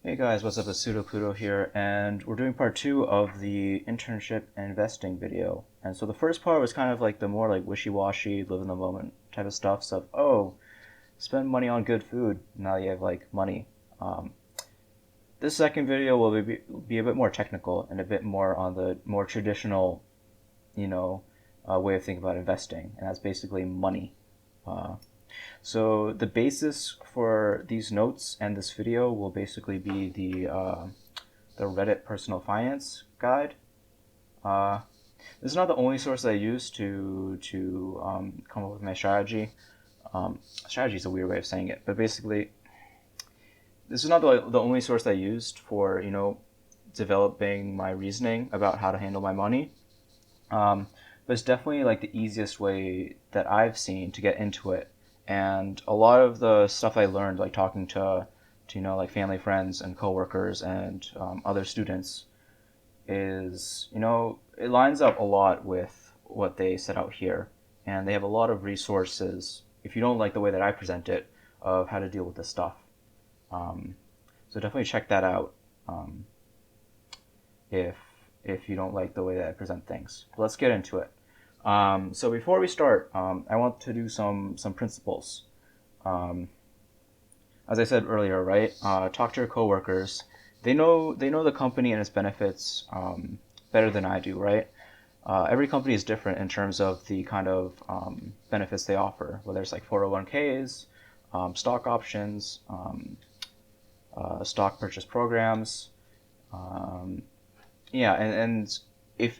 Hey guys, what's up? It's Pseudo Pluto here, and we're doing part two of the internship and investing video. And so the first part was kind of like the more like wishy-washy, live in the moment type of stuff. So, oh, spend money on good food. Now you have like money. Um, this second video will be a bit more technical and a bit more on the more traditional, you know, way of thinking about investing, and that's basically money. Uh, so the basis for these notes and this video will basically be the Reddit personal finance guide. Uh, this is not the only source that I use to come up with my strategy. Strategy is a weird way of saying it, but basically, this is not the only source I used for developing my reasoning about how to handle my money. But it's definitely like the easiest way that I've seen to get into it. And a lot of the stuff I learned, like talking to like family, friends, and coworkers and other students, is it lines up a lot with what they set out here, and they have a lot of resources. If you don't like the way that I present it, of how to deal with this stuff, um, so definitely check that out. Um, if if you don't like the way that I present things, but let's get into it. So before we start, I want to do some principles. Um, as I said earlier, right? Talk to your coworkers. They know the company and its benefits better than I do, right? Every company is different in terms of the kind of benefits they offer, whether it's like 401ks, stock options, stock purchase programs. Um, yeah, and if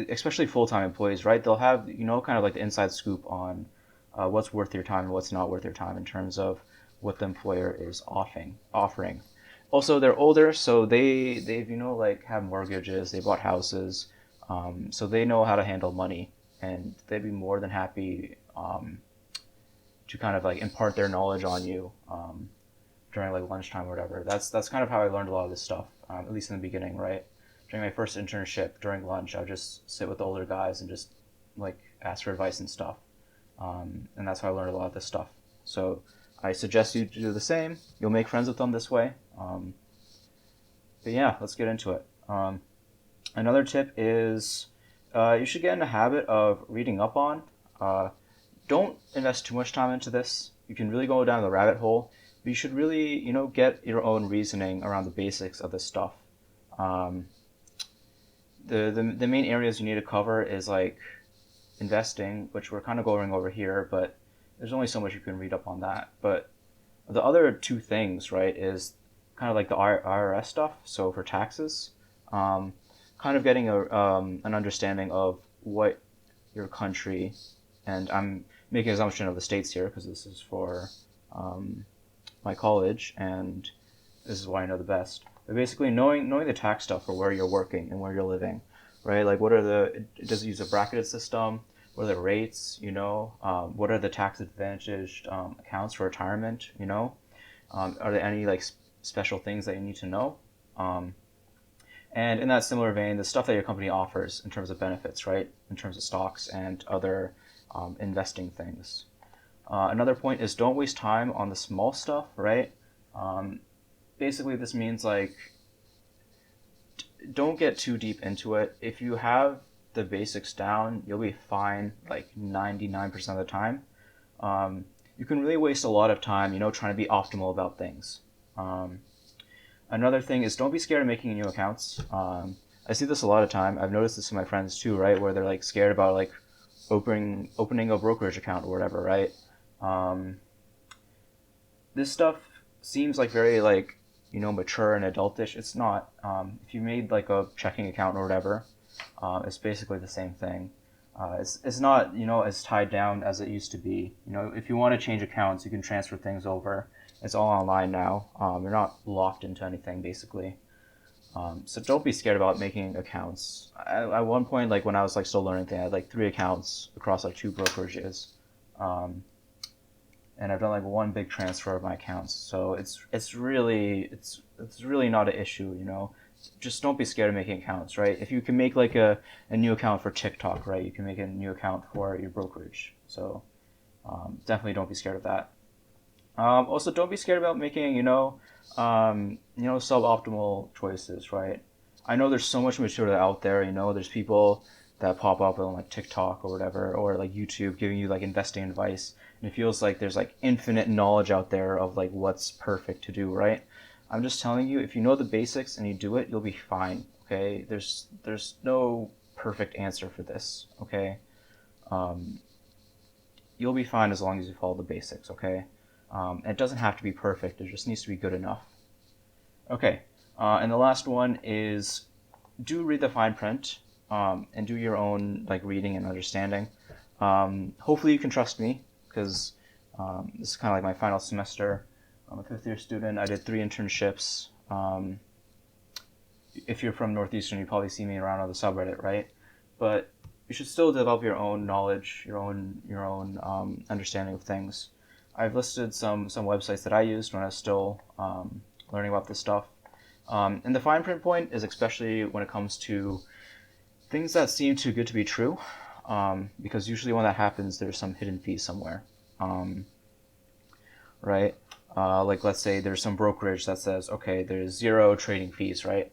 especially full-time employees, right? They'll have kind of like the inside scoop on what's worth your time and what's not worth your time in terms of what the employer is offering. Also, they're older, so they've like have mortgages, they bought houses, so they know how to handle money, and they'd be more than happy to kind of like impart their knowledge on you during like lunchtime or whatever. That's kind of how I learned a lot of this stuff, at least in the beginning, right? During my first internship, during lunch, I would just sit with the older guys and just like ask for advice and stuff, and that's how I learned a lot of this stuff. So I suggest you do the same. You'll make friends with them this way. But yeah, let's get into it. Another tip is you should get in the habit of reading up on. Uh, don't invest too much time into this. You can really go down the rabbit hole. But you should really, get your own reasoning around the basics of this stuff. Um, the main areas you need to cover is like investing, which we're kind of going over here, but there's only so much you can read up on that. But the other two things, right, is kind of like the IRS stuff. So for taxes, um, kind of getting an understanding of what your country, and I'm making an assumption of the states here because this is for um, my college and this is why I know the best. But basically, knowing the tax stuff for where you're working and where you're living, right? Like, what are does it use a bracketed system? What are the rates? What are the tax advantaged accounts for retirement? Are there any like special things that you need to know? Um, and in that similar vein, the stuff that your company offers in terms of benefits, right? In terms of stocks and other investing things. Another point is don't waste time on the small stuff, right? Um, Basically, this means like don't get too deep into it. If you have the basics down, you'll be fine like 99% of the time. You can really waste a lot of time, trying to be optimal about things. Um, Another thing is don't be scared of making new accounts. I see this a lot of time. I've noticed this in my friends too, right? Where they're like scared about like opening a brokerage account or whatever, right? Um, this stuff seems like very like mature and adultish. It's not. If you made like a checking account or whatever, it's basically the same thing. It's not as tied down as it used to be. If you want to change accounts, you can transfer things over. It's all online now. You're not locked into anything basically. So don't be scared about making accounts. At one point, like when I was like still learning things, I had like 3 accounts across like 2 brokerages. Um, and I've done like one big transfer of my accounts. So it's really not an issue, Just don't be scared of making accounts, right? If you can make like a new account for TikTok, right? You can make a new account for your brokerage. So definitely don't be scared of that. Also, don't be scared about making, suboptimal choices, right? I know there's so much material out there. There's people that pop up on like TikTok or whatever, or like YouTube, giving you like investing advice, and it feels like there's like infinite knowledge out there of like what's perfect to do, right? I'm just telling you, if you know the basics and you do it, you'll be fine. Okay? There's no perfect answer for this. Okay? Um, you'll be fine as long as you follow the basics. Okay? It doesn't have to be perfect. It just needs to be good enough. Okay. And the last one is do read the fine print, and do your own like reading and understanding. Hopefully you can trust me because this is kind of like my final semester. I'm a fifth year student. I did 3 internships. If you're from Northeastern, you probably see me around on the subreddit, right? But you should still develop your own knowledge, your own understanding of things. I've listed some websites that I used when I was still learning about this stuff. And the fine print point is especially when it comes to things that seem too good to be true, because usually when that happens, there's some hidden fee somewhere, right? Like let's say there's some brokerage that says, okay, there's zero trading fees, right?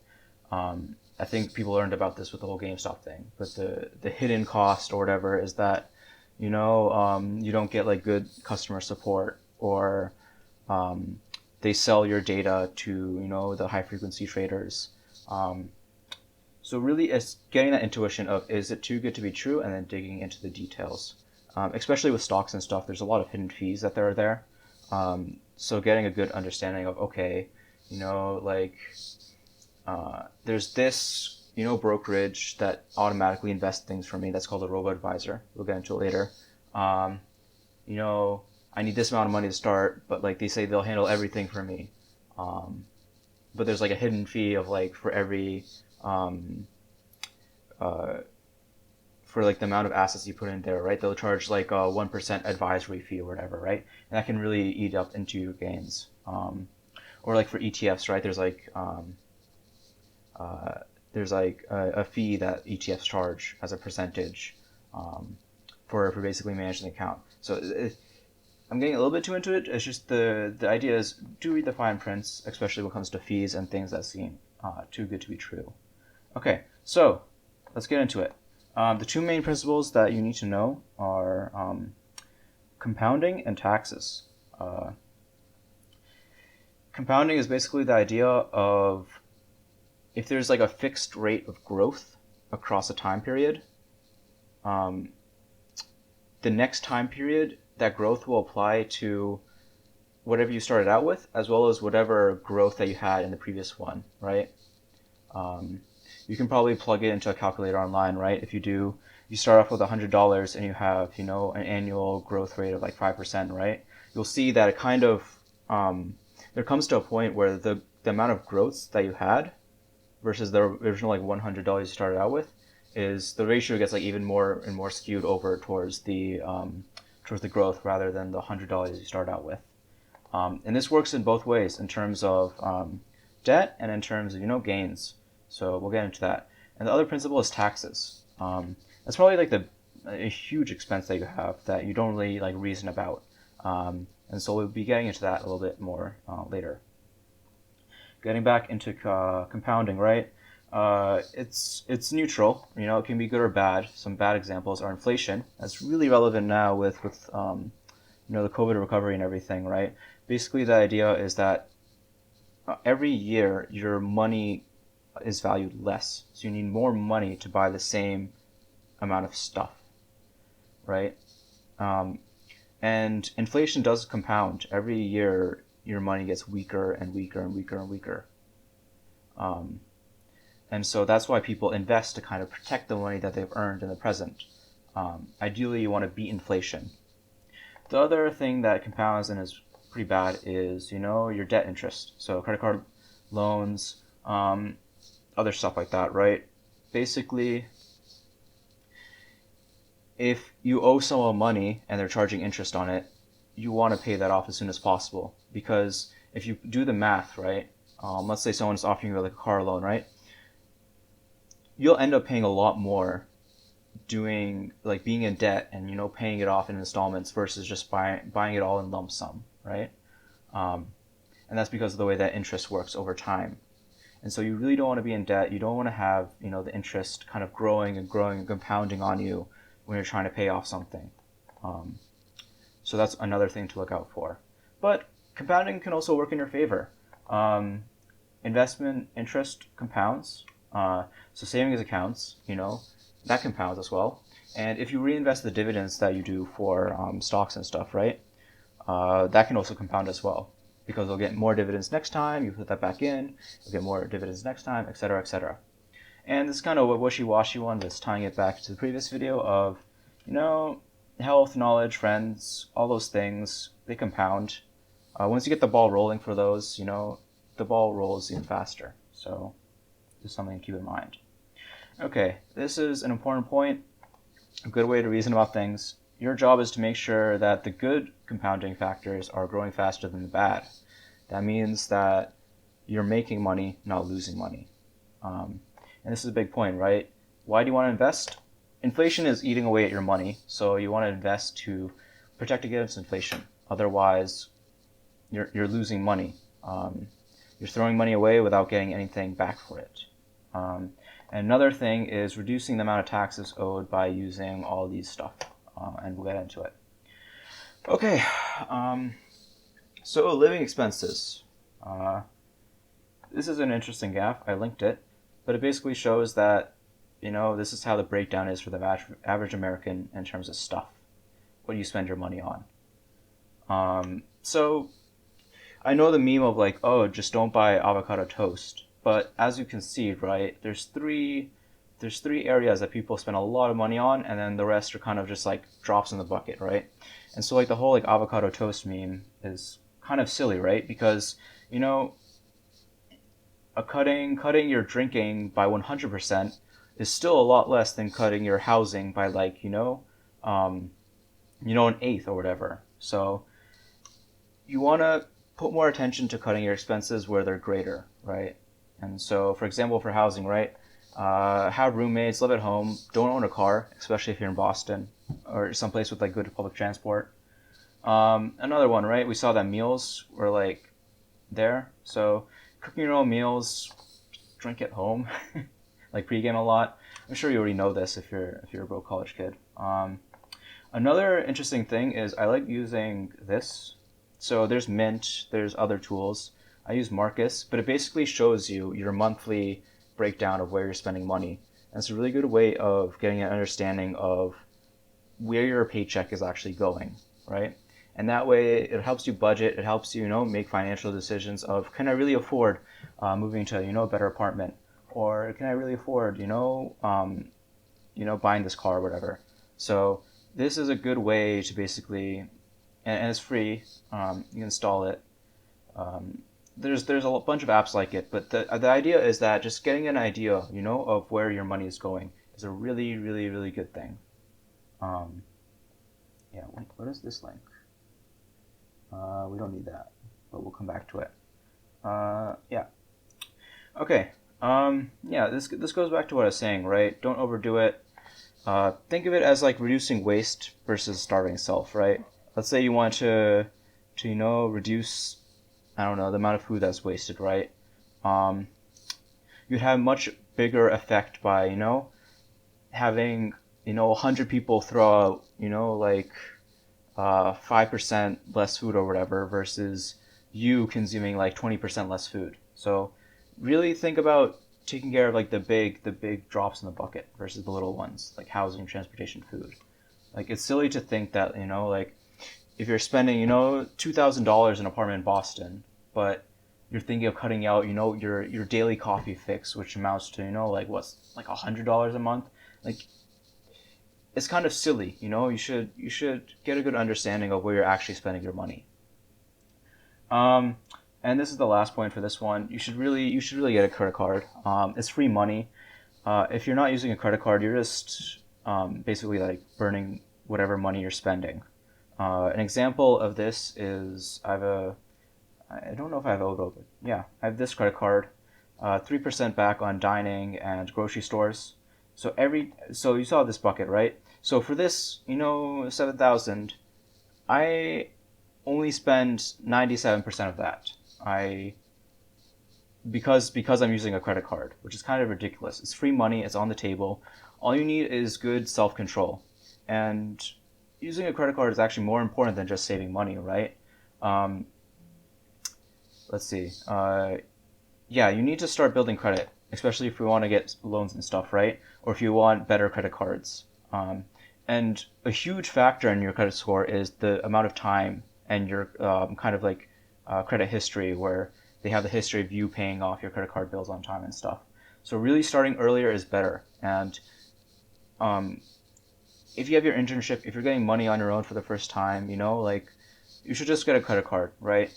I think people learned about this with the whole GameStop thing, but the hidden cost or whatever is that, you don't get like good customer support, or they sell your data to the high frequency traders. So really, it's getting that intuition of is it too good to be true, and then digging into the details. Especially with stocks and stuff, there's a lot of hidden fees that are there. So getting a good understanding of okay, like there's this brokerage that automatically invests things for me. That's called a robo advisor. We'll get into it later. Um, I need this amount of money to start, but like they say they'll handle everything for me. But there's like a hidden fee of like for every uh, for like the amount of assets you put in there, right? They'll charge like a 1% advisory fee or whatever, right? And that can really eat up into your gains. Or like for ETFs, right? There's like a fee that ETFs charge as a percentage for basically managing the account. So I'm getting a little bit too into it. It's just the idea is do read the fine prints, especially when it comes to fees and things that seem too good to be true. Okay, so let's get into it. The two main principles that you need to know are compounding and taxes. Compounding is basically the idea of if there's like a fixed rate of growth across a time period, the next time period, that growth will apply to whatever you started out with, as well as whatever growth that you had in the previous one, right? You can probably plug it into a calculator online, right? If you start off with $100 and you have, an annual growth rate of like 5%, right? You'll see that it kind of, there comes to a point where the amount of growths that you had versus the original like $100 you started out with is the ratio gets like even more and more skewed over towards the growth rather than the $100 you start out with. And this works in both ways in terms of debt and in terms of gains. So we'll get into that. And the other principle is taxes. That's probably like a huge expense that you have that you don't really like reason about. And so we'll be getting into that a little bit more later. Getting back into compounding, right? It's neutral. It can be good or bad. Some bad examples are inflation. That's really relevant now with the COVID recovery and everything, right? Basically, the idea is that every year your money is valued less, so you need more money to buy the same amount of stuff, right? And inflation does compound. Every year your money gets weaker and weaker and weaker and weaker. And so that's why people invest to kind of protect the money that they've earned in the present. Ideally, you want to beat inflation. The other thing that compounds and is pretty bad is, your debt interest. So credit card loans, other stuff like that, right? Basically, if you owe someone money and they're charging interest on it, you want to pay that off as soon as possible. Because if you do the math, right, let's say someone's offering you like a car loan, right? You'll end up paying a lot more being in debt and paying it off in installments versus just buying it all in lump sum, right? And that's because of the way that interest works over time. And so you really don't want to be in debt. You don't want to have, the interest kind of growing and growing and compounding on you when you're trying to pay off something. So that's another thing to look out for. But compounding can also work in your favor. Investment interest compounds. So savings accounts, that compounds as well. And if you reinvest the dividends that you do for stocks and stuff, right, that can also compound as well, because you'll get more dividends next time, you put that back in, you'll get more dividends next time, etc., etc. And this is kind of a wishy-washy one, just tying it back to the previous video of, health, knowledge, friends, all those things, they compound. Once you get the ball rolling for those, the ball rolls even faster. So just something to keep in mind. Okay, this is an important point, a good way to reason about things. Your job is to make sure that the good compounding factors are growing faster than the bad. That means that you're making money, not losing money. And this is a big point, right? Why do you want to invest? Inflation is eating away at your money, so you want to invest to protect against inflation. Otherwise, you're losing money. You're throwing money away without getting anything back for it. And another thing is reducing the amount of taxes owed by using all these stuff. And we'll get into it. Okay, so living expenses. This is an interesting graph. I linked it, but it basically shows that, this is how the breakdown is for the average American in terms of stuff. What do you spend your money on? So I know the meme of like, oh, just don't buy avocado toast. But as you can see, right, there's three areas that people spend a lot of money on, and then the rest are kind of just like drops in the bucket, right? And so like the whole like avocado toast meme is kind of silly, right? Because, cutting your drinking by 100% is still a lot less than cutting your housing by like, an eighth or whatever. So you want to put more attention to cutting your expenses where they're greater, right? And so, for example, for housing, right? Have roommates, live at home, don't own a car, especially if you're in Boston or someplace with like good public transport. Another one, right? We saw that meals were like there. So cooking your own meals, drink at home, like pregame a lot. I'm sure you already know this if you're a broke college kid. Another interesting thing is I like using this. So there's Mint, there's other tools. I use Marcus, but it basically shows you your monthly breakdown of where you're spending money. And it's a really good way of getting an understanding of where your paycheck is actually going, right? And that way it helps you budget, it helps you, make financial decisions of, can I really afford moving to, a better apartment? Or can I really afford, buying this car or whatever? So this is a good way to basically, and it's free, you can install it. There's a bunch of apps like it, but the idea is that just getting an idea, of where your money is going is a really, really, really good thing. Yeah, what is this link? We don't need that, but we'll come back to it. Yeah. Okay. Yeah, this goes back to what I was saying, right? Don't overdo it. Think of it as like reducing waste versus starving self, right? Let's say you want to reduce, I don't know, the amount of food that's wasted, right? You'd have much bigger effect by, having, 100 people throw out, 5% less food or whatever versus you consuming like 20% less food. So really think about taking care of like the big drops in the bucket versus the little ones, like housing, transportation, food. Like it's silly to think that, if you're spending, $2,000 in an apartment in Boston, but you're thinking of cutting out, your daily coffee fix, which amounts to, what's like $100 a month. Like it's kind of silly, you should get a good understanding of where you're actually spending your money. And this is the last point for this one. You should really get a credit card. It's free money. If you're not using a credit card, you're just basically like burning whatever money you're spending. An example of this is I don't know if I have Odo, but yeah, I have this credit card, 3% back on dining and grocery stores. So you saw this bucket, right? So for this, 7,000, I only spend 97% of that. I because I'm using a credit card, which is kind of ridiculous. It's free money, it's on the table. All you need is good self-control. And using a credit card is actually more important than just saving money, right? Um, let's see. Yeah, you need to start building credit, especially if you want to get loans and stuff, right? Or if you want better credit cards. And a huge factor in your credit score is the amount of time and your kind of like credit history, where they have the history of you paying off your credit card bills on time and stuff. So really starting earlier is better. And um, if you have your internship, if you're getting money on your own for the first time, like you should just get a credit card, right?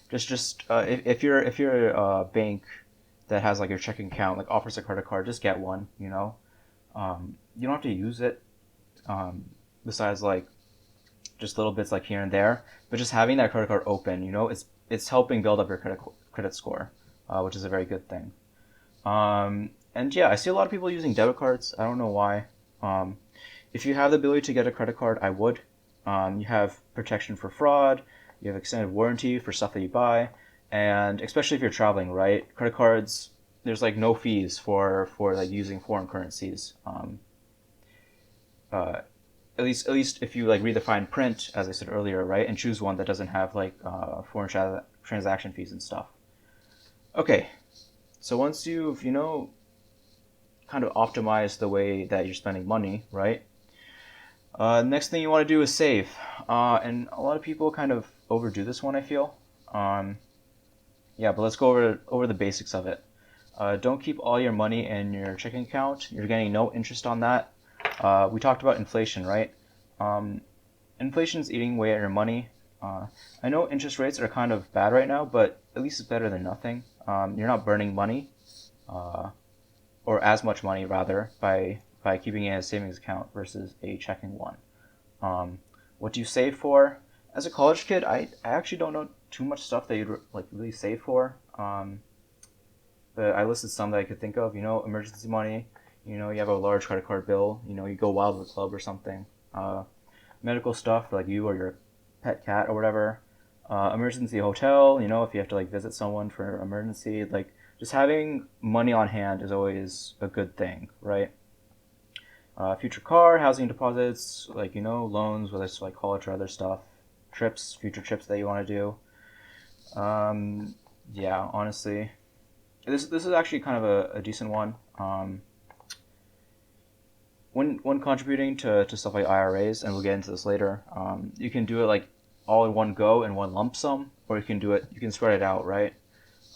Just if you're a bank that has like your checking account like offers a credit card, just get one. You don't have to use it. Besides like just little bits like here and there, but just having that credit card open, it's helping build up your credit score, which is a very good thing. And yeah, I see a lot of people using debit cards. I don't know why. If you have the ability to get a credit card, I would. You have protection for fraud. You have extended warranty for stuff that you buy, and especially if you're traveling, right? Credit cards, there's like no fees for like using foreign currencies. Uh, at least if you like read the fine print, as I said earlier, right, and choose one that doesn't have like foreign transaction fees and stuff. Okay, so once you've kind of optimized the way that you're spending money, right? Next thing you want to do is save, and a lot of people kind of overdo this one, I feel. Yeah, but let's go over the basics of it. Don't keep all your money in your checking account. You're getting no interest on that. We talked about inflation, right? Inflation's eating away at your money. I know interest rates are kind of bad right now, but at least it's better than nothing. You're not burning money, or as much money rather, by keeping it in a savings account versus a checking one. What do you save for? As a college kid, I actually don't know too much stuff that you'd like really save for. But I listed some that I could think of. Emergency money. You have a large credit card bill. You go wild with a club or something. Medical stuff like you or your pet cat or whatever. Emergency hotel. If you have to like visit someone for emergency, like just having money on hand is always a good thing, right? Future car, housing deposits, like loans, whether it's like college or other stuff, trips, future trips that you want to do. Yeah, honestly, this is actually kind of a decent one. When contributing to stuff like IRAs, and we'll get into this later, you can do it like all in one go in one lump sum, or you can spread it out, right?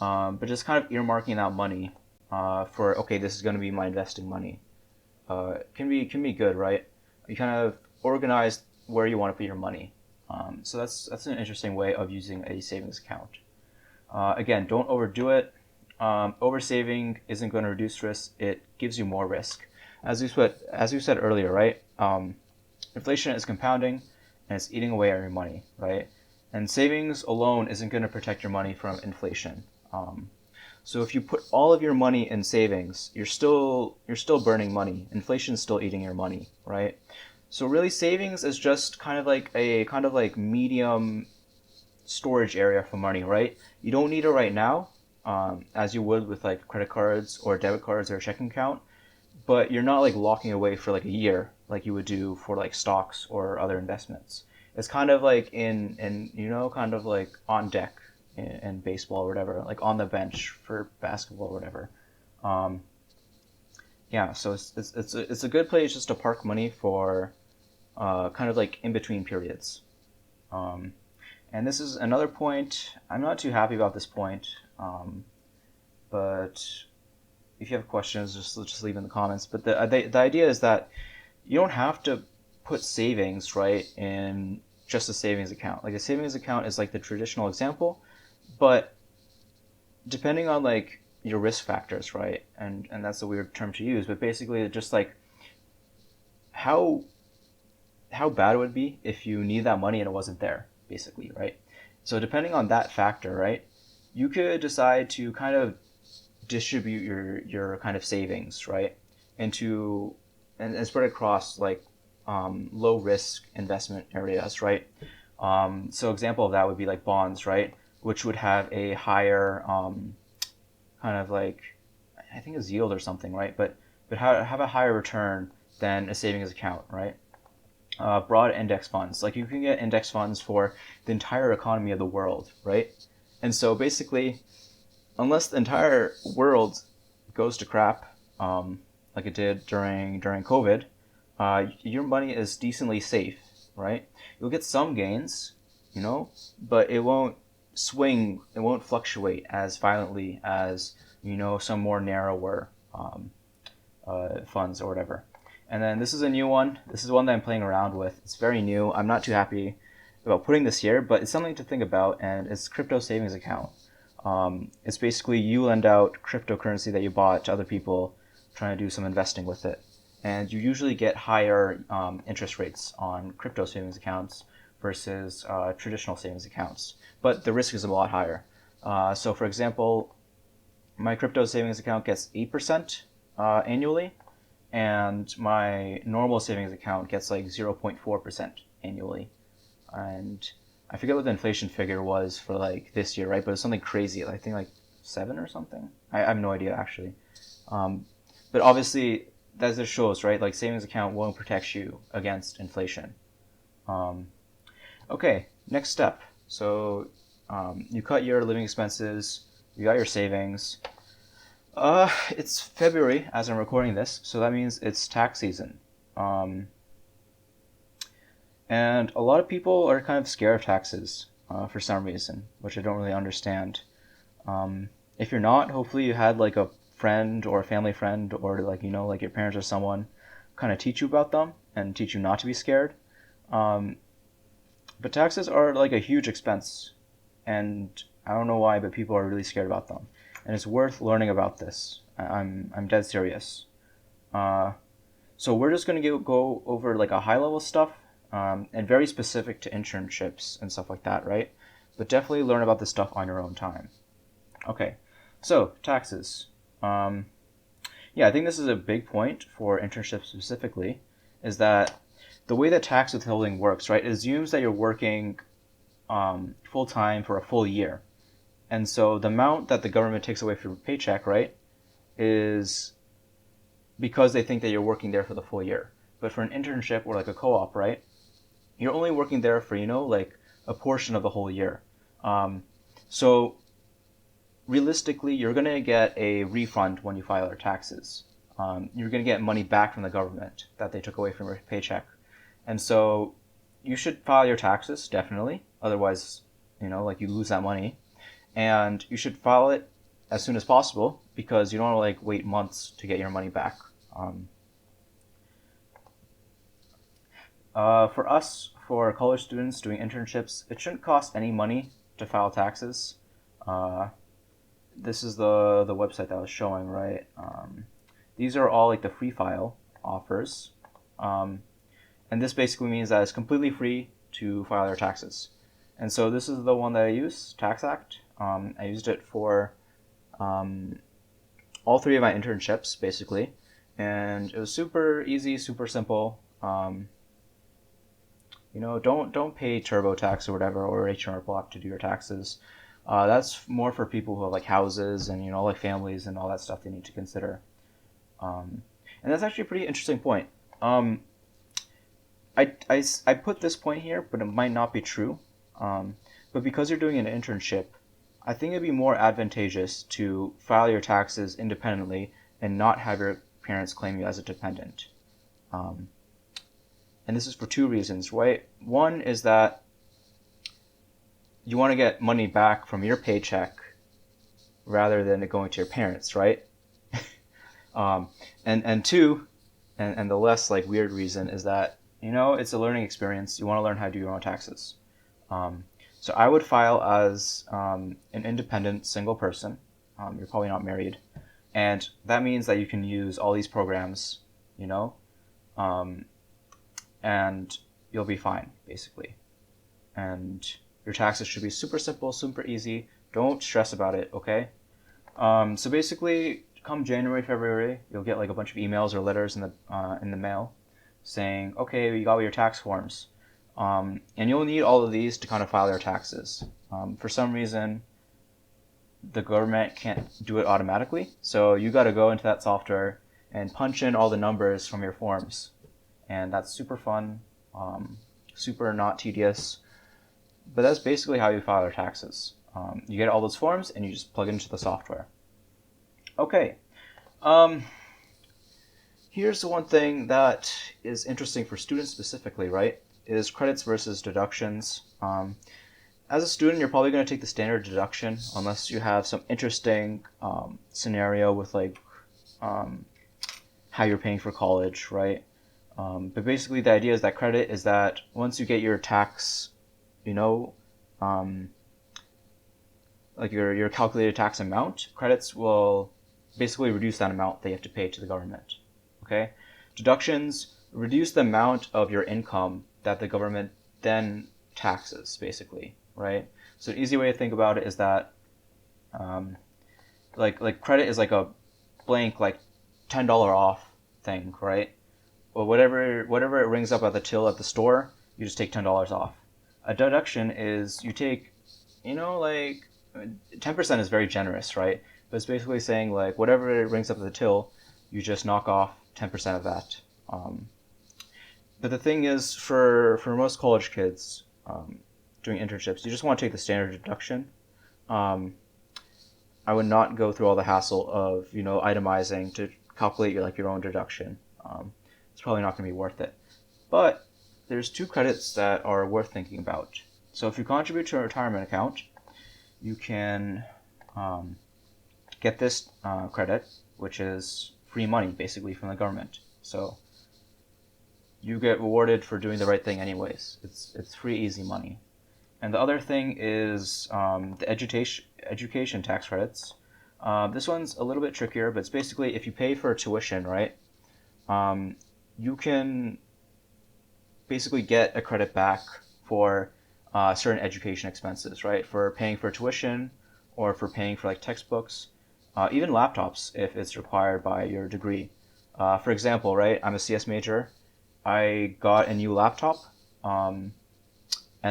But just kind of earmarking that money for, okay, this is going to be my investing money. Can be good, right? You kind of organize where you want to put your money. So that's an interesting way of using a savings account. Again, don't overdo it. Oversaving isn't going to reduce risk; it gives you more risk. As you said earlier, right? Inflation is compounding, and it's eating away at your money, right? And savings alone isn't going to protect your money from inflation. So if you put all of your money in savings, you're still burning money. Inflation's still eating your money, right? So really, savings is just kind of like medium storage area for money, right? You don't need it right now, as you would with like credit cards or debit cards or a checking account, but you're not like locking away for like a year like you would do for like stocks or other investments. It's kind of like in kind of like on deck in baseball or whatever, like on the bench for basketball or whatever. Yeah, so it's a good place just to park money for kind of like in between periods. And this is another point. I'm not too happy about this point, but if you have questions, just leave in the comments. But the idea is that you don't have to put savings right in just a savings account. Like a savings account is like the traditional example, but depending on like your risk factors, right? And that's a weird term to use, but basically just like how bad it would be if you need that money and it wasn't there, basically, right? So depending on that factor, right, you could decide to kind of distribute your kind of savings, right, and spread across like low risk investment areas, right? So example of that would be like bonds, right? Which would have a higher kind of like, I think it's yield or something, right? But have a higher return than a savings account, right? Broad index funds, like you can get index funds for the entire economy of the world, right? And so basically, unless the entire world goes to crap, like it did during COVID, your money is decently safe, right? You'll get some gains, but it won't swing, it won't fluctuate as violently as some more narrower funds or whatever. And then this is a new one. This is one that I'm playing around with. It's very new. I'm not too happy about putting this here, but it's something to think about, and it's crypto savings account. It's basically you lend out cryptocurrency that you bought to other people trying to do some investing with it. And you usually get higher interest rates on crypto savings accounts versus traditional savings accounts. But the risk is a lot higher. So, for example, my crypto savings account gets 8% annually, and my normal savings account gets like 0.4% annually. And I forget what the inflation figure was for like this year, right? But it's something crazy. I think like 7 or something. I have no idea actually. But obviously, that just shows, right? Like savings account won't protect you against inflation. Okay, next step. So you cut your living expenses. You got your savings. It's February as I'm recording this, so that means it's tax season. And a lot of people are kind of scared of taxes for some reason, which I don't really understand. If you're not, hopefully you had like a friend or a family friend or like your parents or someone kind of teach you about them and teach you not to be scared. But taxes are like a huge expense, and I don't know why, but people are really scared about them. And it's worth learning about this. I'm dead serious. So we're just gonna go over like a high level stuff, and very specific to internships and stuff like that, right? But definitely learn about this stuff on your own time. Okay, so taxes. Yeah, I think this is a big point for internships specifically, is that the way that tax withholding works, right, it assumes that you're working full time for a full year. And so the amount that the government takes away from your paycheck, right, is because they think that you're working there for the full year. But for an internship or like a co-op, right, you're only working there for, like a portion of the whole year. So realistically, you're going to get a refund when you file your taxes. You're going to get money back from the government that they took away from your paycheck. And so you should file your taxes, definitely. Otherwise, like you lose that money. And you should file it as soon as possible because you don't want to like wait months to get your money back. For us, for college students doing internships, it shouldn't cost any money to file taxes. This is the website that I was showing, right? These are all like the free file offers. And this basically means that it's completely free to file your taxes. And so this is the one that I use, Tax Act. I used it for all 3 of my internships, basically. And it was super easy, super simple. Don't pay TurboTax or whatever, or H&R Block to do your taxes. That's more for people who have like houses and like families and all that stuff they need to consider. And that's actually a pretty interesting point. I put this point here, but it might not be true. But because you're doing an internship, I think it'd be more advantageous to file your taxes independently and not have your parents claim you as a dependent. And this is for 2 reasons, right? One is that you want to get money back from your paycheck rather than it going to your parents, right? And 2, and the less like weird reason is that it's a learning experience. You want to learn how to do your own taxes. So I would file as an independent single person. You're probably not married, and that means that you can use all these programs, and you'll be fine basically. And your taxes should be super simple, super easy. Don't stress about it, okay? So basically, come January, February, you'll get like a bunch of emails or letters in the mail saying, okay, you got your tax forms. And you'll need all of these to kind of file your taxes. For some reason, the government can't do it automatically, so you got to go into that software and punch in all the numbers from your forms. And that's super fun, super not tedious. But that's basically how you file your taxes. You get all those forms and you just plug it into the software. Okay. Here's the one thing that is interesting for students specifically, right? Is credits versus deductions. As a student, you're probably going to take the standard deduction unless you have some interesting scenario with like how you're paying for college, right? But basically, the idea is that credit is that once you get your tax, like your calculated tax amount, credits will basically reduce that amount that you have to pay to the government. Okay, deductions reduce the amount of your income that the government then taxes, basically, right? So an easy way to think about it is that, like credit is like a blank like $10 off thing, right? Well, whatever it rings up at the till at the store, you just take $10 off. A deduction is you take, like 10% is very generous, right? But it's basically saying like whatever it rings up at the till, you just knock off 10% of that. But the thing is, for most college kids doing internships, you just want to take the standard deduction. I would not go through all the hassle of itemizing to calculate your own deduction. It's probably not going to be worth it. But there's two credits that are worth thinking about. So if you contribute to a retirement account, you can get this credit, which is free money basically from the government. So you get rewarded for doing the right thing anyways. It's free, easy money. And the other thing is the education tax credits. This one's a little bit trickier, but it's basically if you pay for tuition, right? You can basically get a credit back for certain education expenses, right? For paying for tuition or for paying for like textbooks, even laptops if it's required by your degree. For example, right? I'm a CS major. I got a new laptop, and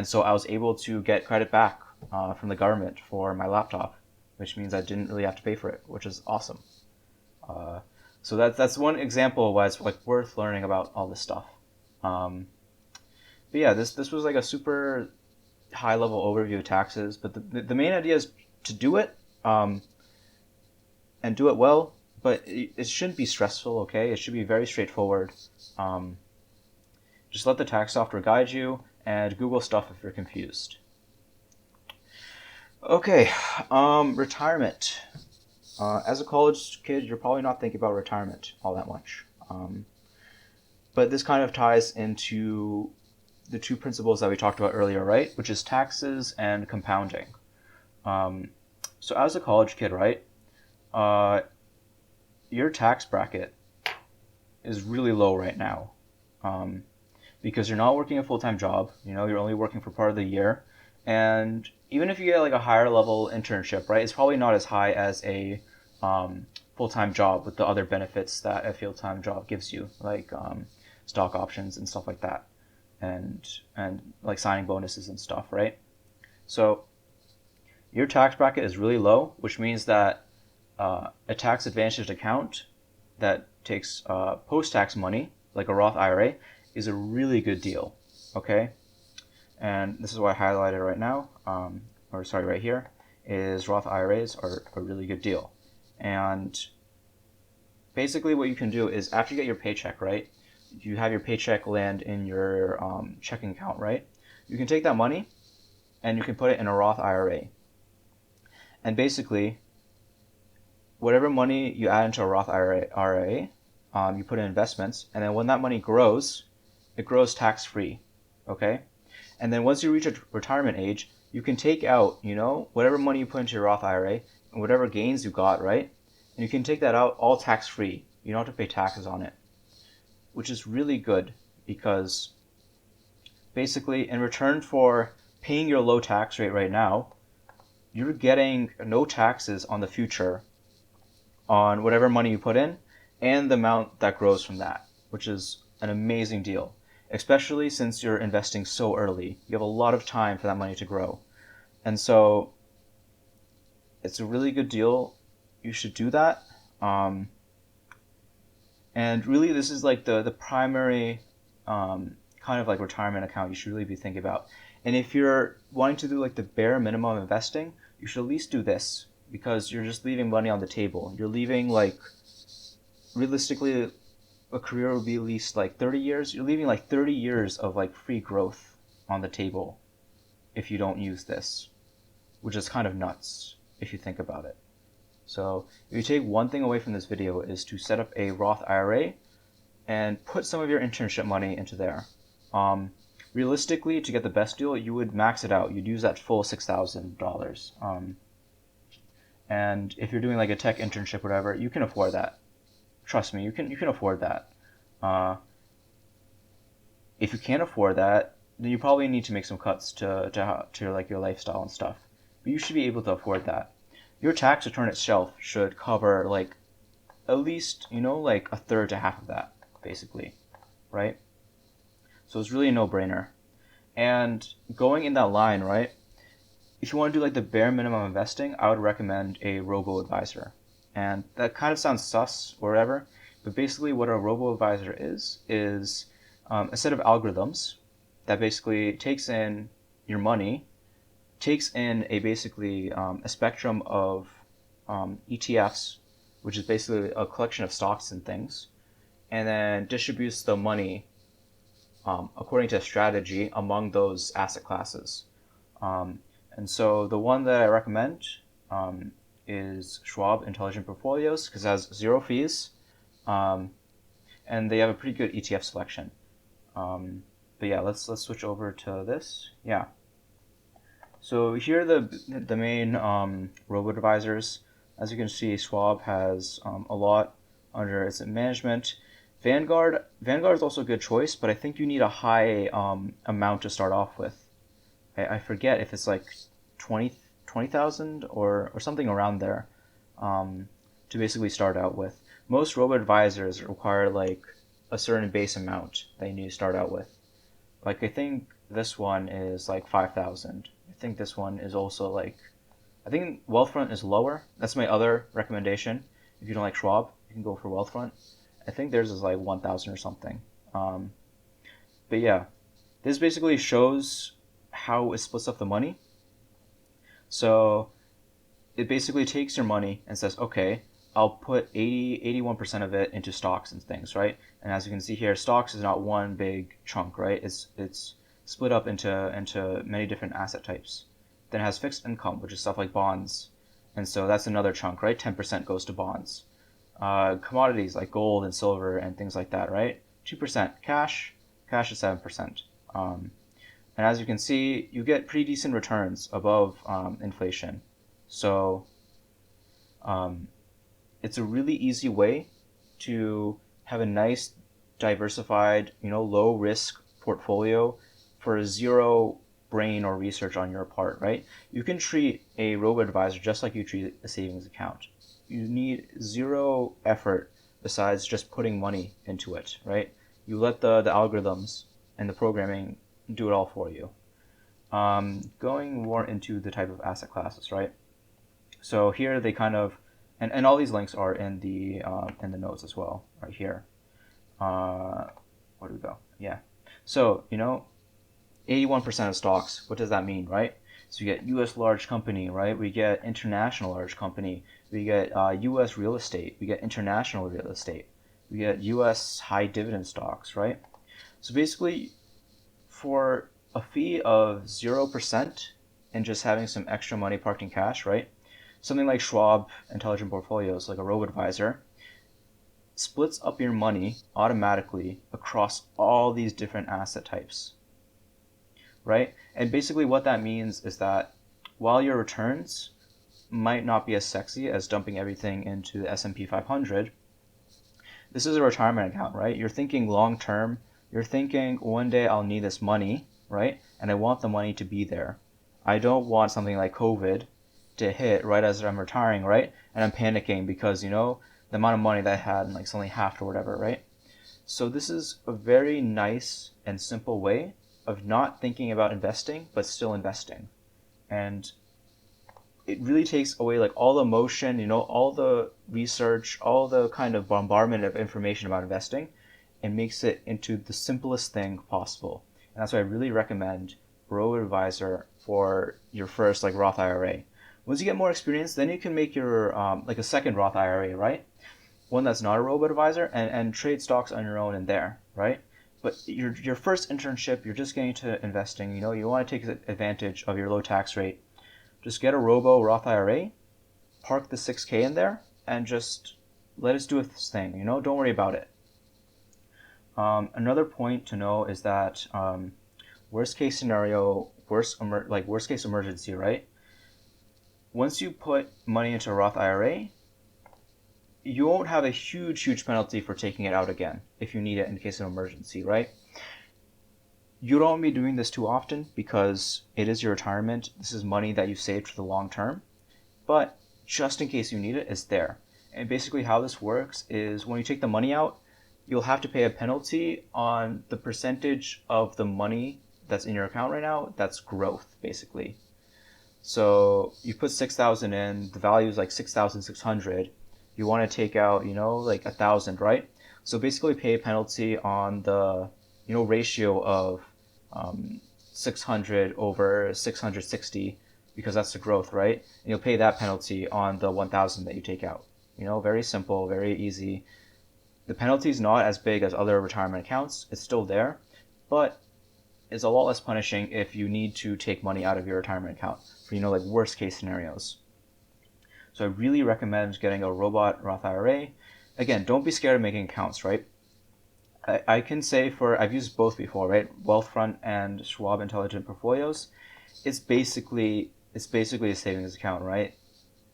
so I was able to get credit back from the government for my laptop, which means I didn't really have to pay for it, which is awesome. So that's one example of why it's like worth learning about all this stuff. But yeah, this was like a super high level overview of taxes, but the main idea is to do it and do it well, but it shouldn't be stressful, okay? It should be very straightforward. Just let the tax software guide you and Google stuff if you're confused. Okay, retirement. As a college kid, you're probably not thinking about retirement all that much. But this kind of ties into the two principles that we talked about earlier, right? Which is taxes and compounding. So as a college kid, right, your tax bracket is really low right now. Because you're not working a full-time job, you're only working for part of the year. And even if you get like a higher level internship, right, it's probably not as high as a full-time job with the other benefits that a full-time job gives you, like stock options and stuff like that, and like signing bonuses and stuff, right? So your tax bracket is really low, which means that a tax advantaged account that takes post-tax money, like a Roth IRA, is a really good deal, okay? And this is what I highlighted right now, right here, is Roth IRAs are a really good deal. And basically what you can do is after you get your paycheck, right, you have your paycheck land in your checking account, right? You can take that money and you can put it in a Roth IRA. And basically, whatever money you add into a Roth IRA, you put in investments, and then when that money grows, it grows tax-free, okay? And then once you reach a retirement age, you can take out, whatever money you put into your Roth IRA and whatever gains you got, right? And you can take that out all tax-free. You don't have to pay taxes on it, which is really good because basically in return for paying your low tax rate right now, you're getting no taxes on the future on whatever money you put in and the amount that grows from that, which is an amazing deal. especially since you're investing so early. You have a lot of time for that money to grow. And so it's a really good deal. You should do that. And really, this is like the primary kind of like retirement account you should really be thinking about. And if you're wanting to do like the bare minimum investing, you should at least do this, because you're just leaving money on the table. You're leaving, like, realistically, a career would be at least like 30 years. You're leaving like 30 years of like free growth on the table if you don't use this, which is kind of nuts if you think about it. So if you take one thing away from this video, is to set up a Roth IRA and put some of your internship money into there. Realistically, to get the best deal, you would max it out. You'd use that full $6,000. And if you're doing like a tech internship, whatever, you can afford that. Trust me, you can afford that. If you can't afford that, then you probably need to make some cuts to like your lifestyle and stuff. But you should be able to afford that. Your tax return itself should cover like at least, like a third to half of that, basically, right? So it's really a no-brainer. And going in that line, right, if you want to do like the bare minimum investing, I would recommend a robo-advisor. And that kind of sounds sus or whatever, but basically what a robo-advisor is a set of algorithms that basically takes in your money, takes in basically a spectrum of ETFs, which is basically a collection of stocks and things, and then distributes the money according to a strategy among those asset classes. And so the one that I recommend is Schwab Intelligent Portfolios, because it has 0 fees, and they have a pretty good ETF selection. But yeah, let's switch over to this. Yeah. So here are the main robo-advisors. As you can see, Schwab has a lot under its management. Vanguard is also a good choice, but I think you need a high amount to start off with. I forget if it's like 20,000 or something around there to basically start out with. Most robo-advisors require like a certain base amount that you need to start out with. Like I think this one is like 5,000. I think this one is also like, I think Wealthfront is lower. That's my other recommendation. If you don't like Schwab, you can go for Wealthfront. I think theirs is like 1,000 or something. But yeah, this basically shows how it splits up the money. So it basically takes your money and says, okay, I'll put 81% of it into stocks and things, right? And as you can see here, stocks is not one big chunk, right? It's split up into many different asset types. Then it has fixed income, which is stuff like bonds. And so that's another chunk, right? 10% goes to bonds. Commodities like gold and silver and things like that, right? 2% cash is 7%. And as you can see, you get pretty decent returns above inflation. So it's a really easy way to have a nice, diversified, low risk portfolio for zero brain or research on your part, right? You can treat a robo-advisor just like you treat a savings account. You need zero effort besides just putting money into it, right? You let the algorithms and the programming do it all for you. Going more into the type of asset classes, right? So here they kind of, and all these links are in the notes as well, right here. Where do we go? Yeah. So 81% of stocks. What does that mean, right? So you get U.S. large company, right? We get international large company. We get U.S. real estate. We get international real estate. We get U.S. high dividend stocks, right? So basically, for a fee of 0% and just having some extra money parked in cash, right? Something like Schwab Intelligent Portfolios, like a robo-advisor, splits up your money automatically across all these different asset types, right? And basically what that means is that while your returns might not be as sexy as dumping everything into the S&P 500, this is a retirement account, right? You're thinking long term. You're thinking one day I'll need this money, right? And I want the money to be there. I don't want something like COVID to hit right as I'm retiring, right? And I'm panicking because, the amount of money that I had and like suddenly half or whatever, right? So this is a very nice and simple way of not thinking about investing but still investing. And it really takes away like all the emotion, all the research, all the kind of bombardment of information about investing, and makes it into the simplest thing possible. And that's why I really recommend robo-advisor for your first like Roth IRA. Once you get more experience, then you can make your like a second Roth IRA, right? One that's not a robo-advisor, and trade stocks on your own in there, right? But your first internship, you're just getting into investing. You want to take advantage of your low tax rate. Just get a Roth IRA, park the 6K in there, and just let us do its thing. Don't worry about it. Another point to know is that worst case scenario, worst case emergency, right? Once you put money into a Roth IRA, you won't have a huge penalty for taking it out again if you need it in case of emergency, right? You don't want to be doing this too often because it is your retirement. This is money that you saved for the long term. But just in case you need it, it's there. And basically how this works is when you take the money out, you'll have to pay a penalty on the percentage of the money that's in your account right now that's growth, basically. So you put 6,000 in, the value is like 6,600. You want to take out, like 1,000, right? So basically pay a penalty on the, ratio of 600 over 660 because that's the growth, right? And you'll pay that penalty on the 1,000 that you take out. Very simple, very easy. The penalty is not as big as other retirement accounts. It's still there, but it's a lot less punishing if you need to take money out of your retirement account for, like worst case scenarios. So I really recommend getting a Roth IRA. Again, don't be scared of making accounts, right? I can say I've used both before, right? Wealthfront and Schwab Intelligent Portfolios. It's basically a savings account, right?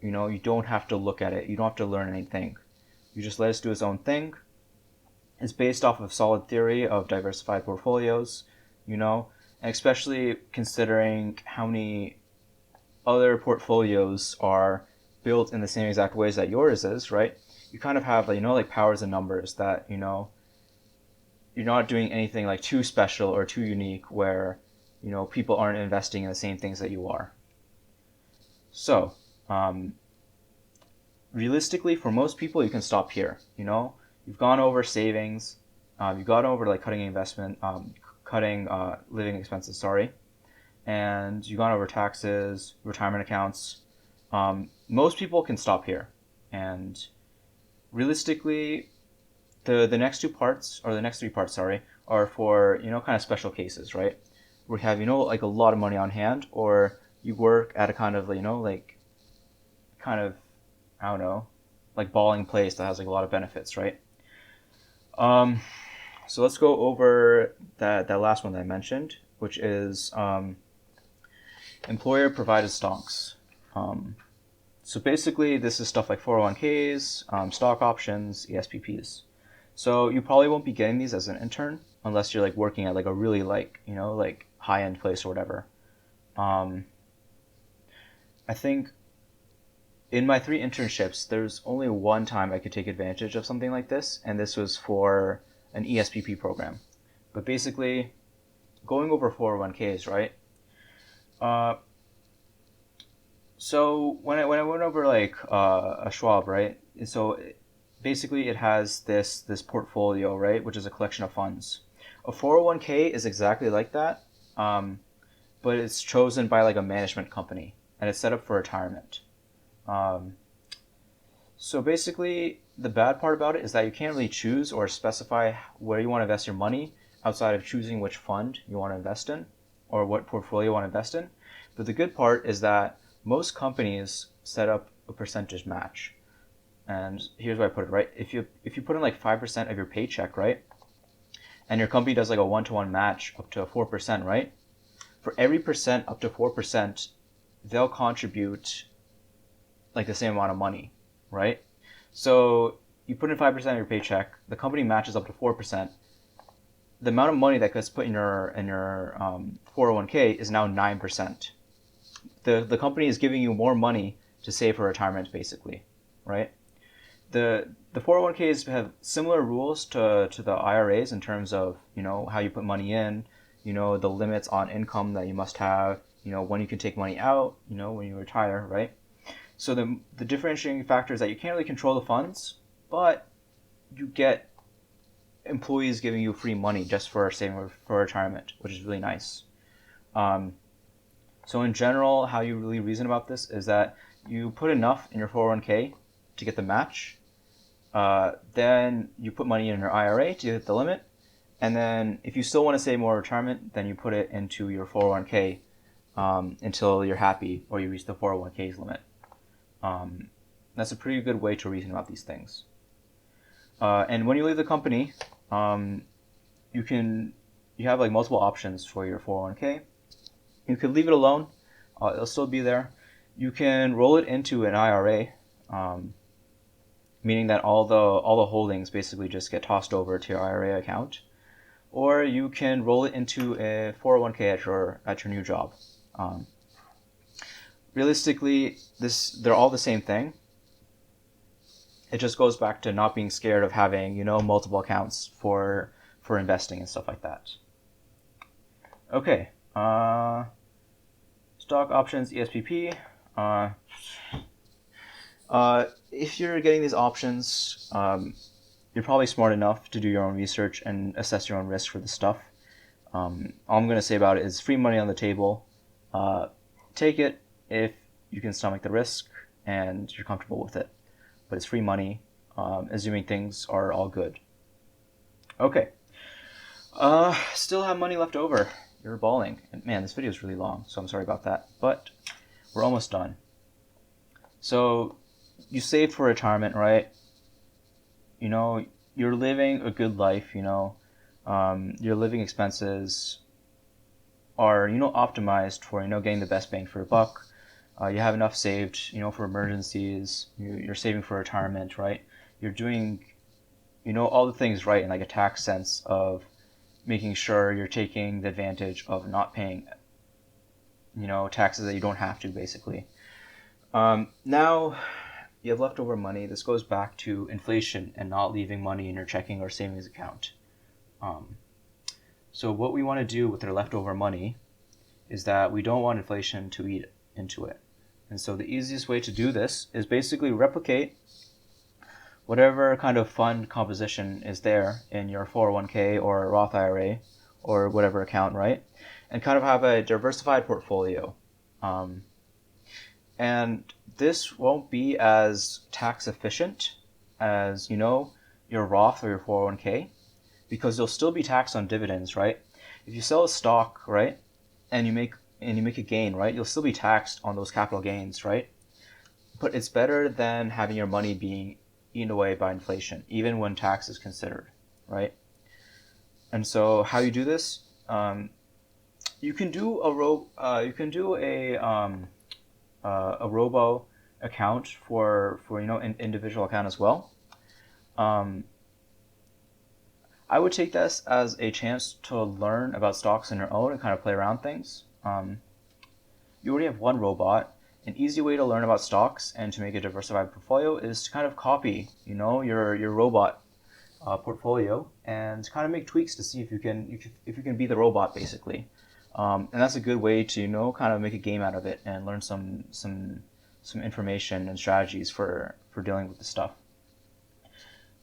You don't have to look at it. You don't have to learn anything. You just let us do its own thing. It's based off of solid theory of diversified portfolios, and especially considering how many other portfolios are built in the same exact ways that yours is, right? You kind of have, like powers and numbers that, you're not doing anything like too special or too unique where, people aren't investing in the same things that you are. So, realistically, for most people, you can stop here. You've gone over savings, you've gone over like cutting living expenses, sorry, and you've gone over taxes, retirement accounts. Most people can stop here, and realistically, the next three parts, sorry, are for kind of special cases, right? Where you have like a lot of money on hand, or you work at a kind of I don't know, like balling place that has like a lot of benefits, right? So let's go over that last one that I mentioned, which is employer provided stocks. So basically, this is stuff like 401ks, stock options, ESPPs. So you probably won't be getting these as an intern unless you're like working at like a really like high end place or whatever. I think in my 3 internships, there's only one time I could take advantage of something like this, and this was for an ESPP program. But basically, going over 401ks, right? So when I went over like a Schwab, right? So basically, it has this portfolio, right, which is a collection of funds. A 401k is exactly like that, but it's chosen by like a management company, and it's set up for retirement. So basically, the bad part about it is that you can't really choose or specify where you want to invest your money outside of choosing which fund you want to invest in or what portfolio you want to invest in. But the good part is that most companies set up a percentage match. And here's where I put it, right? If you put in like 5% of your paycheck, right? And your company does like a 1-to-1 match up to 4%, right? For every percent up to 4%, they'll contribute like the same amount of money, right? So you put in 5% of your paycheck, the company matches up to 4%. The amount of money that gets put in your 401k is now 9%. The company is giving you more money to save for retirement, basically, right? the 401ks have similar rules to the IRAs in terms of, how you put money in, the limits on income that you must have, when you can take money out, when you retire, right? So the differentiating factor is that you can't really control the funds, but you get employees giving you free money just for saving for retirement, which is really nice. So in general, how you really reason about this is that you put enough in your 401k to get the match. Then you put money in your IRA to hit the limit. And then if you still want to save more retirement, then you put it into your 401k until you're happy or you reach the 401k's limit. That's a pretty good way to reason about these things. And when you leave the company, you have like multiple options for your 401k. You could leave it alone; it'll still be there. You can roll it into an IRA, meaning that all the holdings basically just get tossed over to your IRA account, or you can roll it into a 401k at your new job. Realistically, they're all the same thing. It just goes back to not being scared of having, multiple accounts for investing and stuff like that. Okay. Stock options, ESPP. If you're getting these options, you're probably smart enough to do your own research and assess your own risk for this stuff. All I'm going to say about it is free money on the table. Take it if you can stomach the risk and you're comfortable with it. But it's free money, assuming things are all good. Okay. Still have money left over. You're balling. And man, this video is really long, so I'm sorry about that. But we're almost done. So you saved for retirement, right? You're living a good life, your living expenses are, optimized for, getting the best bang for your buck. You have enough saved, for emergencies. You're saving for retirement, right? You're doing, all the things right in like a tax sense of making sure you're taking the advantage of not paying, taxes that you don't have to, basically. Now you have leftover money. This goes back to inflation and not leaving money in your checking or savings account. So what we want to do with our leftover money is that we don't want inflation to eat into it. And so the easiest way to do this is basically replicate whatever kind of fund composition is there in your 401k or Roth IRA or whatever account, right? And kind of have a diversified portfolio. And this won't be as tax efficient as, your Roth or your 401k, because you'll still be taxed on dividends, right? If you sell a stock, right, and you make a gain, right, you'll still be taxed on those capital gains, right? But it's better than having your money being eaten away by inflation, even when tax is considered, right? And so how you do this, you can do a robo account for an individual account as well. I would take this as a chance to learn about stocks on your own and kind of play around things. You already have one robot. An easy way to learn about stocks and to make a diversified portfolio is to kind of copy, your robot portfolio and kind of make tweaks to see if you can be the robot, basically. And that's a good way to kind of make a game out of it and learn some information and strategies for dealing with the stuff.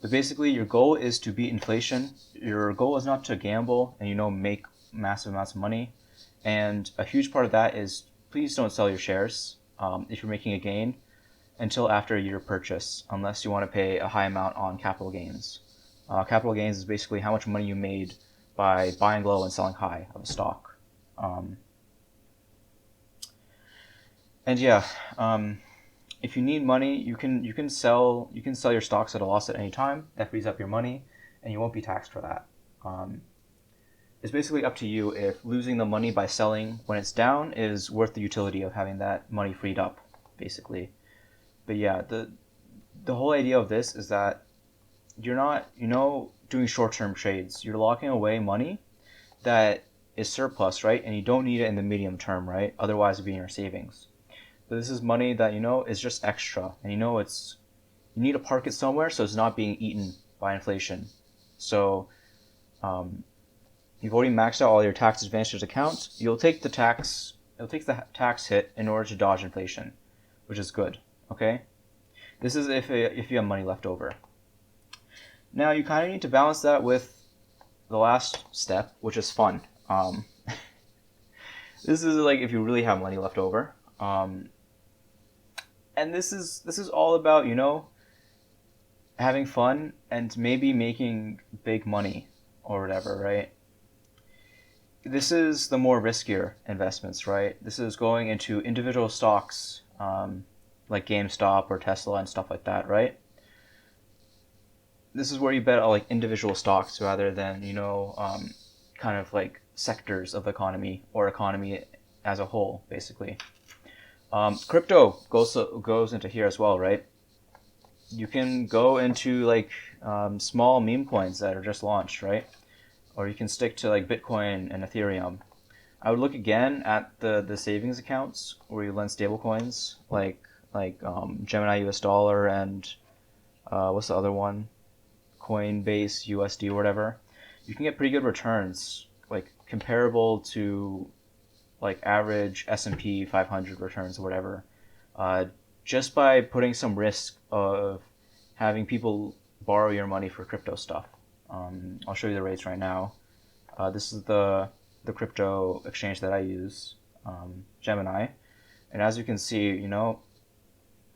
But basically, your goal is to beat inflation. Your goal is not to gamble and make massive amounts of money. And a huge part of that is please don't sell your shares if you're making a gain until after your purchase, unless you want to pay a high amount on capital gains. Capital gains is basically how much money you made by buying low and selling high of a stock. If you need money, you can sell your stocks at a loss at any time. That frees up your money, and you won't be taxed for that. It's basically up to you if losing the money by selling when it's down is worth the utility of having that money freed up, basically. But yeah, the whole idea of this is that you're not, doing short-term trades. You're locking away money that is surplus, right? And you don't need it in the medium term, right? Otherwise it'd be in your savings. But this is money that, is just extra. And it's you need to park it somewhere so it's not being eaten by inflation. So you've already maxed out all your tax advantage accounts. You'll take the tax hit in order to dodge inflation, which is good. Okay, this is if you have money left over. Now you kind of need to balance that with the last step, which is fun. This is like if you really have money left over, and this is all about having fun and maybe making big money or whatever, right? This is the more riskier investments, right? This is going into individual stocks, like GameStop or Tesla and stuff like that, right? This is where you bet on like individual stocks rather than kind of like sectors of the economy or economy as a whole, basically. Crypto goes into here as well, right? You can go into like small meme coins that are just launched, right? Or you can stick to like Bitcoin and Ethereum. I would look again at the savings accounts where you lend stable coins like Gemini US dollar and what's the other one? Coinbase USD or whatever. You can get pretty good returns, like comparable to like average S&P 500 returns or whatever, just by putting some risk of having people borrow your money for crypto stuff. I'll show you the rates right now. This is the crypto exchange that I use, Gemini, and as you can see,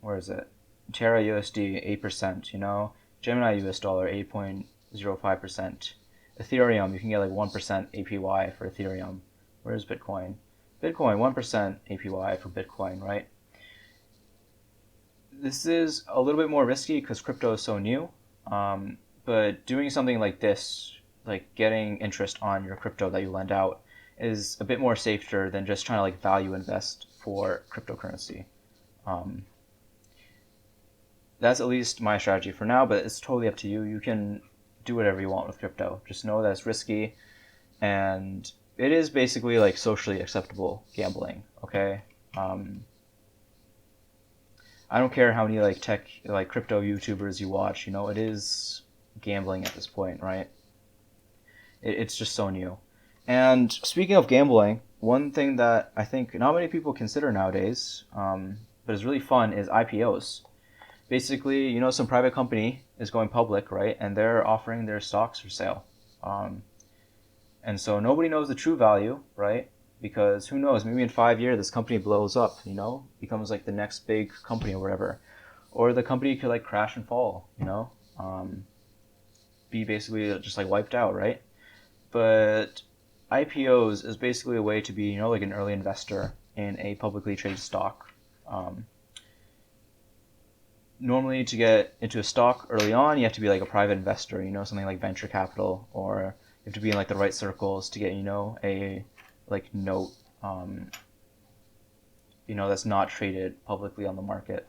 where is it? Terra USD 8%, Gemini US dollar 8.05%. Ethereum, you can get like 1% APY for Ethereum. Where's Bitcoin? Bitcoin 1% APY for Bitcoin, right? This is a little bit more risky because crypto is so new. But doing something like this, like getting interest on your crypto that you lend out, is a bit more safer than just trying to like value invest for cryptocurrency. That's at least my strategy for now, but it's totally up to you. You can do whatever you want with crypto. Just know that it's risky, and it is basically like socially acceptable gambling. Okay. I don't care how many like tech, like crypto YouTubers you watch. It is gambling at this point, right? It's just so new. And speaking of gambling, one thing that I think not many people consider nowadays, but is really fun, is IPOs. Basically, some private company is going public, right? And they're offering their stocks for sale. And so nobody knows the true value, right? Because who knows, maybe in 5 years this company blows up, becomes like the next big company or whatever. Or the company could like crash and fall, be basically just like wiped out, right? But IPOs is basically a way to be, like an early investor in a publicly traded stock. Normally, to get into a stock early on, you have to be like a private investor, something like venture capital, or you have to be in like the right circles to get, a like note, that's not traded publicly on the market.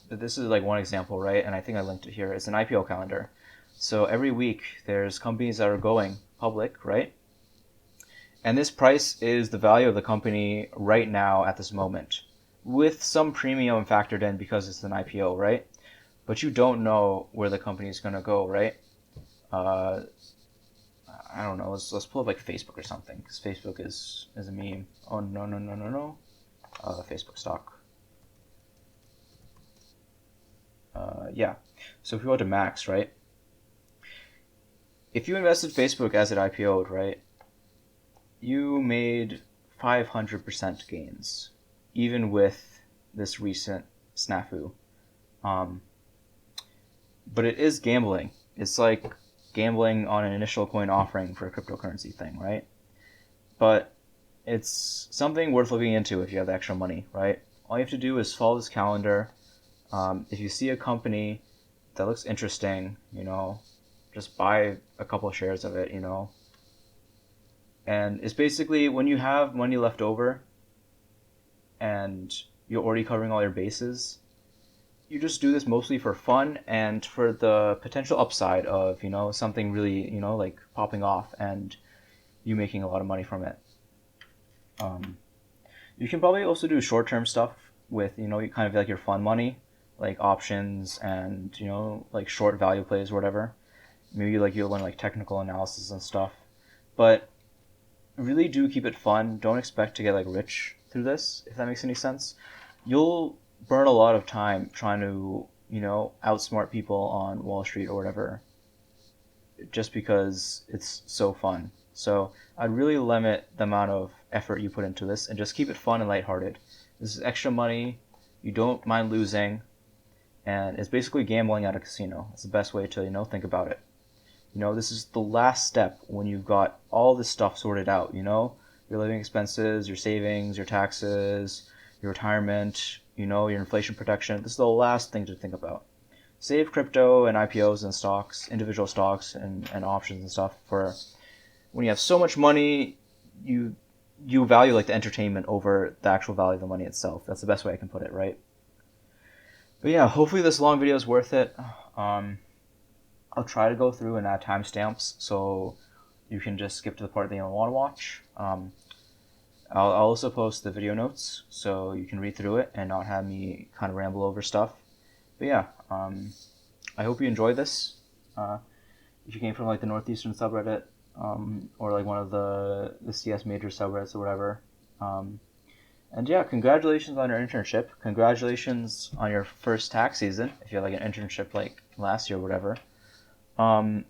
This is like one example, right? And I think I linked it here. It's an IPO calendar. So every week there's companies that are going public, right? And this price is the value of the company right now at this moment, with some premium factored in because it's an IPO, right? But you don't know where the company is going to go, right? I don't know. Let's pull up like Facebook or something, because Facebook is a meme. Oh no. Facebook stock. Yeah. So if we go to Max, right? If you invested Facebook as it IPO'd, right, you made 500% gains, even with this recent snafu. But it is gambling. It's like gambling on an initial coin offering for a cryptocurrency thing, right? But it's something worth looking into if you have the extra money, right? All you have to do is follow this calendar. If you see a company that looks interesting, just buy a couple of shares of it, And it's basically when you have money left over and you're already covering all your bases, you just do this mostly for fun and for the potential upside of, something really, like popping off and you making a lot of money from it. You can probably also do short-term stuff with, you kind of like your fun money, like options and like short value plays or whatever. Maybe like you'll learn like technical analysis and stuff, but really do keep it fun. Don't expect to get like rich through this, if that makes any sense. You'll burn a lot of time trying to outsmart people on Wall Street or whatever, just because it's so fun. So I'd really limit the amount of effort you put into this and just keep it fun and lighthearted. This is extra money. You don't mind losing, and it's basically gambling at a casino. It's the best way to think about it. This is the last step when you've got all this stuff sorted out. Your living expenses, your savings, your taxes, your retirement, your inflation protection. This is the last thing to think about. Save crypto and IPOs and stocks, individual stocks and options and stuff for when you have so much money, you value like the entertainment over the actual value of the money itself. That's the best way I can put it, right? But yeah, hopefully this long video is worth it. I'll try to go through and add timestamps so you can just skip to the part that you don't want to watch. I'll also post the video notes so you can read through it and not have me kind of ramble over stuff. But yeah, I hope you enjoyed this. If you came from like the Northeastern subreddit or like one of the CS major subreddits or whatever. And yeah, congratulations on your internship. Congratulations on your first tax season if you had like an internship like last year or whatever. And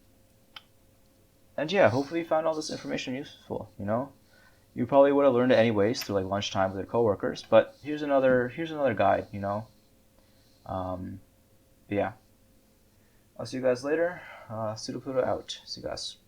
yeah, hopefully you found all this information useful. You probably would have learned it anyways through like lunchtime with your coworkers. But here's another guide. But yeah, I'll see you guys later. Pseudo Pluto out. See you guys.